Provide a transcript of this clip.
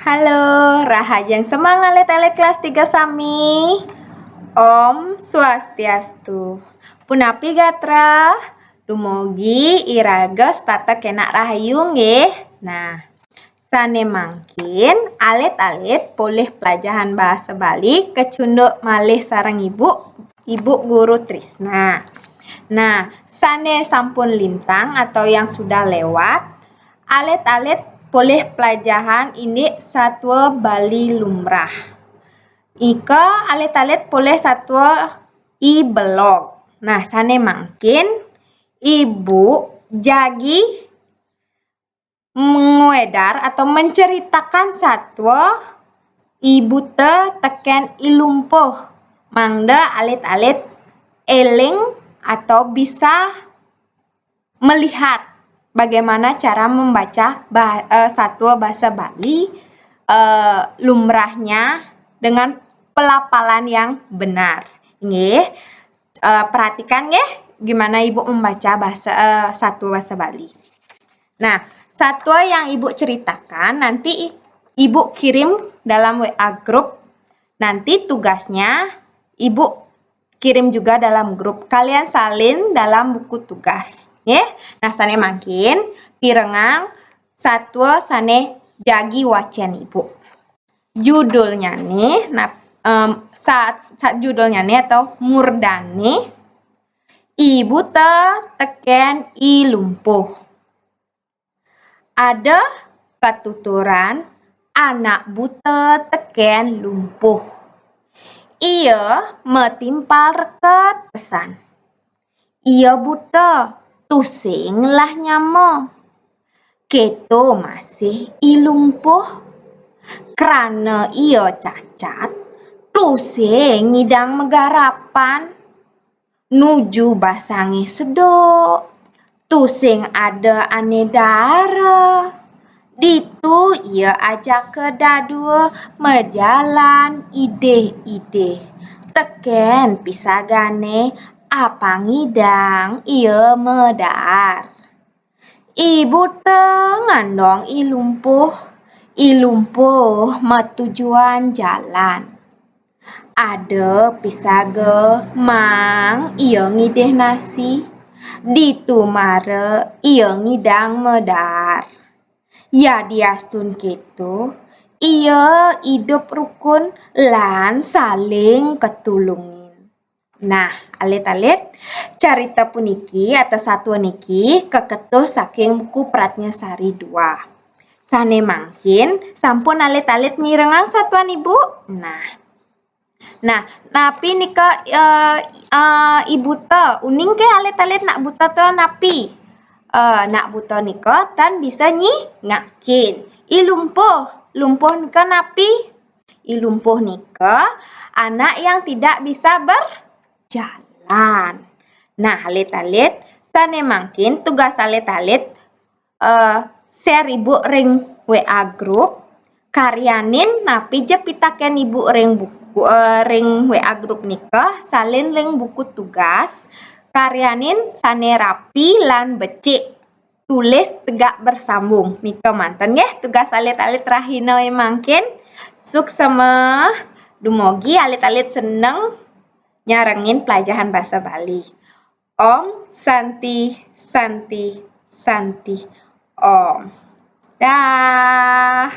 Halo, Rahajang semangat alit kelas 3 Sami. Om Swastiastu. Punapi gatra, dumugi iragos tata kena rahayu nggih. Nah, sane mangkin alit-alit boleh pelajaran bahasa Bali kecunduk malih sareng Ibu Guru Trisna. Nah, sane sampun lintang atau yang sudah lewat, alit-alit boleh pelajaran ini satwa Bali lumrah. Ika alit-alit boleh satwa I belok. Nah, sane mangkin Ibu jagi mengedar atau menceritakan satwa Ibu teken ilumpuh. Mangda alit-alit eling atau bisa melihat bagaimana cara membaca satwa bahasa Bali lumrahnya dengan pelafalan yang benar. Nggih. Perhatikan nggih gimana Ibu membaca satwa bahasa Bali. Nah, satwa yang Ibu ceritakan nanti Ibu kirim dalam WA grup. Nanti tugasnya Ibu kirim juga dalam grup. Kalian salin dalam buku tugas. Nah, sane mangkin pirengang satwa sane jagi wacen Ibu. Judulnya nih, judulnya nih atau murdane Ibu teken I lumpuh. Ada ketuturan anak buta teken lumpuh. Ia metimpal reket pesan. Ia buta, tusing lah nyamo. Keto masih ilumpuh. Kerana ia cacat, tusing ngidang megarapan. Nuju basangi sedok. Tusing ada ane darah. Ditu ia ajak ke dadua mejalan ide-ide. Teken pisagane apa ngidang ia medar. Ibu ngandong ilumpuh metujuan jalan. Ada pisaga mang ia ngideh nasi. Ditu mare ia ngidang medar. Ya diastun gitu, ia hidup rukun lan saling ketulungin. Nah, alit-alit carita puniki atau satwa niki keketuh saking buku Pratnyasari 2. Sane mangkin sampun alit-alit mirengang satuan Ibu. Nah, napi nika Ibu te uning ke alit-alit nak buta te napi. Nak buta nika tan bisa ngakin. Lumpuh nika napi? Ilumpuh nika anak yang tidak bisa berjalan. Nah, alit-alit sane mangkin tugas alit-alit share Ibu ring WA grup. Karyanin napi je pitaken Ibu ring buku ring WA grup nika salin ring buku tugas. Karyanin sane rapi lan becik. Tulis tegak bersambung. Nika manten nggih tugas alit-alit rahina mangkin. Suksema dumogi alit-alit seneng nyarengin pelajaran bahasa Bali. Om Santi Santi Santi Om. Dah.